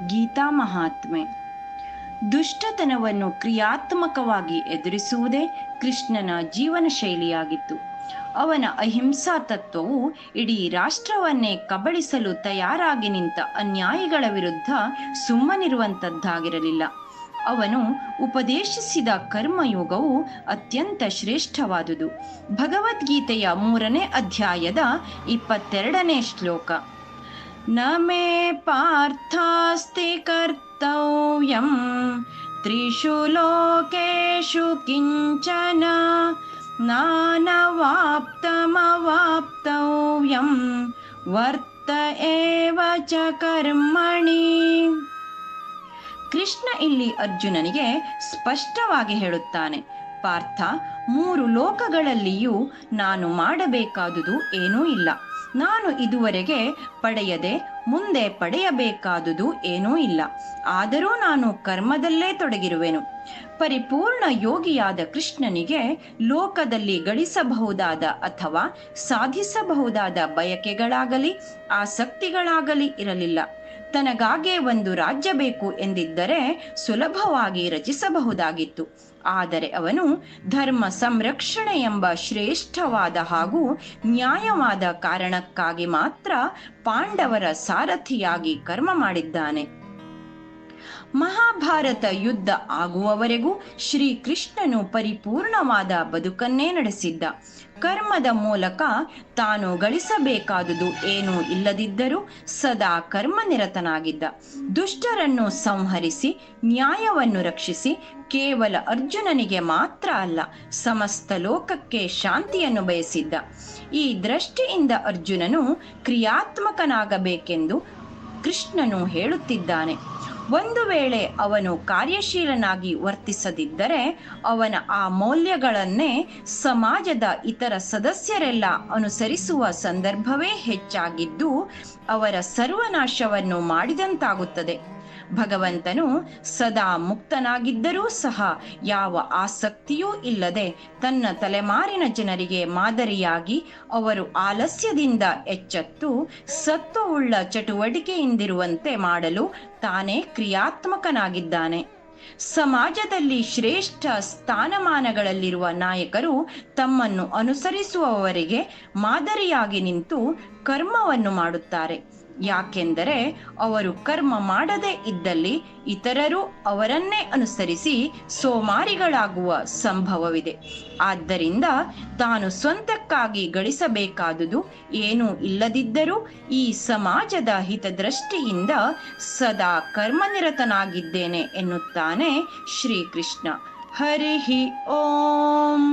ಗೀತಾ ಮಹಾತ್ಮೆ. ದುಷ್ಟತನವನ್ನು ಕ್ರಿಯಾತ್ಮಕವಾಗಿ ಎದುರಿಸುವುದೇ ಕೃಷ್ಣನ ಜೀವನ ಶೈಲಿಯಾಗಿತ್ತು. ಅವನ ಅಹಿಂಸಾ ತತ್ವವು ಇಡೀ ರಾಷ್ಟ್ರವನ್ನೇ ಕಬಳಿಸಲು ತಯಾರಾಗಿ ನಿಂತ ಅನ್ಯಾಯಿಗಳ ವಿರುದ್ಧ ಸುಮ್ಮನಿರುವಂಥದ್ದಾಗಿರಲಿಲ್ಲ. ಅವನು ಉಪದೇಶಿಸಿದ ಕರ್ಮಯೋಗವು ಅತ್ಯಂತ ಶ್ರೇಷ್ಠವಾದುದು. ಭಗವದ್ಗೀತೆಯ 3ನೇ ಅಧ್ಯಾಯದ 22ನೇ ಶ್ಲೋಕ. ನ ಮೇ ಪಾರ್ಥಾಸ್ತಿ ಕರ್ತವ್ಯಂ ತ್ರಿಷು ಲೋಕೇಶು ಕಿಂಚನ ನಾನವಾಪ್ತಮವಾಪ್ತವ್ಯಂ ವರ್ತ ಏವ ಚ ಕರ್ಮಣಿ. ಕೃಷ್ಣ ಇಲ್ಲಿ ಅರ್ಜುನನಿಗೆ ಸ್ಪಷ್ಟವಾಗಿ ಹೇಳುತ್ತಾನೆ, ಪಾರ್ಥ, 3 ಲೋಕಗಳಲ್ಲಿಯೂ ನಾನು ಮಾಡಬೇಕಾದುದು ಏನೂ ಇಲ್ಲ. ನಾನು ಇದುವರೆಗೆ ಪಡೆಯದೆ ಮುಂದೆ ಪಡೆಯಬೇಕಾದುದು ಏನೂ ಇಲ್ಲ. ಆದರೂ ನಾನು ಕರ್ಮದಲ್ಲೇ ತೊಡಗಿರುವೆನು. ಪರಿಪೂರ್ಣ ಯೋಗಿಯಾದ ಕೃಷ್ಣನಿಗೆ ಲೋಕದಲ್ಲಿ ಗಳಿಸಬಹುದಾದ ಅಥವಾ ಸಾಧಿಸಬಹುದಾದ ಬಯಕೆಗಳಾಗಲಿ ಆಸಕ್ತಿಗಳಾಗಲಿ ಇರಲಿಲ್ಲ. ತನಗಾಗೆ ಒಂದು ರಾಜ್ಯ ಬೇಕು ಎಂದಿದ್ದರೆ ಸುಲಭವಾಗಿ ರಚಿಸಬಹುದಾಗಿತ್ತು. ಆದರೆ ಅವನು ಧರ್ಮ ಸಂರಕ್ಷಣೆ ಎಂಬ ಶ್ರೇಷ್ಠವಾದ ಹಾಗೂ ನ್ಯಾಯವಾದ ಕಾರಣಕ್ಕಾಗಿ ಮಾತ್ರ ಪಾಂಡವರ ಸಾರಥಿಯಾಗಿ ಕರ್ಮ ಮಾಡಿದ್ದಾನೆ. ಮಹಾಭಾರತ ಯುದ್ಧ ಆಗುವವರೆಗೂ ಶ್ರೀಕೃಷ್ಣನು ಪರಿಪೂರ್ಣವಾದ ಬದುಕನ್ನೇ ನಡೆಸಿದ್ದ. ಕರ್ಮದ ಮೂಲಕ ತಾನು ಗಳಿಸಬೇಕಾದುದು ಏನೂ ಇಲ್ಲದಿದ್ದರೂ ಸದಾ ಕರ್ಮನಿರತನಾಗಿದ್ದ. ದುಷ್ಟರನ್ನು ಸಂಹರಿಸಿ ನ್ಯಾಯವನ್ನು ರಕ್ಷಿಸಿ ಕೇವಲ ಅರ್ಜುನನಿಗೆ ಮಾತ್ರ ಅಲ್ಲ, ಸಮಸ್ತ ಲೋಕಕ್ಕೆ ಶಾಂತಿಯನ್ನು ಬಯಸಿದ್ದ. ಈ ದೃಷ್ಟಿಯಿಂದ ಅರ್ಜುನನು ಕ್ರಿಯಾತ್ಮಕನಾಗಬೇಕೆಂದು ಕೃಷ್ಣನು ಹೇಳುತ್ತಿದ್ದಾನೆ. ಒಂದು ವೇಳೆ ಅವನು ಕಾರ್ಯಶೀಲನಾಗಿ ವರ್ತಿಸದಿದ್ದರೆ ಅವನ ಆ ಮೌಲ್ಯಗಳನ್ನೇ ಸಮಾಜದ ಇತರ ಸದಸ್ಯರೆಲ್ಲ ಅನುಸರಿಸುವ ಸಂದರ್ಭವೇ ಹೆಚ್ಚಾಗಿದ್ದು ಅವರ ಸರ್ವನಾಶವನ್ನು ಮಾಡಿದಂತಾಗುತ್ತದೆ. ಭಗವಂತನು ಸದಾ ಮುಕ್ತನಾಗಿದ್ದರೂ ಸಹ ಯಾವ ಆಸಕ್ತಿಯೂ ಇಲ್ಲದೆ ತನ್ನ ತಲೆಮಾರಿನ ಜನರಿಗೆ ಮಾದರಿಯಾಗಿ ಅವರು ಆಲಸ್ಯದಿಂದ ಎಚ್ಚೆತ್ತು ಸತ್ವವುಳ್ಳ ಚಟುವಟಿಕೆಯಿಂದಿರುವಂತೆ ಮಾಡಲು ತಾನೇ ಕ್ರಿಯಾತ್ಮಕನಾಗಿದ್ದಾನೆ. ಸಮಾಜದಲ್ಲಿ ಶ್ರೇಷ್ಠ ಸ್ಥಾನಮಾನಗಳಲ್ಲಿರುವ ನಾಯಕರು ತಮ್ಮನ್ನು ಅನುಸರಿಸುವವರಿಗೆ ಮಾದರಿಯಾಗಿ ನಿಂತು ಕರ್ಮವನ್ನು ಮಾಡುತ್ತಾರೆ. ಯಾಕೆಂದರೆ ಅವರು ಕರ್ಮ ಮಾಡದೇ ಇದ್ದಲ್ಲಿ ಇತರರು ಅವರನ್ನೇ ಅನುಸರಿಸಿ ಸೋಮಾರಿಗಳಾಗುವ ಸಂಭವವಿದೆ. ಆದ್ದರಿಂದ ತಾನು ಸ್ವಂತಕ್ಕಾಗಿ ಗಳಿಸಬೇಕಾದುದು ಏನೂ ಇಲ್ಲದಿದ್ದರೂ ಈ ಸಮಾಜದ ಹಿತದೃಷ್ಟಿಯಿಂದ ಸದಾ ಕರ್ಮನಿರತನಾಗಿದ್ದೇನೆ ಎನ್ನುತ್ತಾನೆ ಶ್ರೀಕೃಷ್ಣ. ಹರಿ ಓಂ.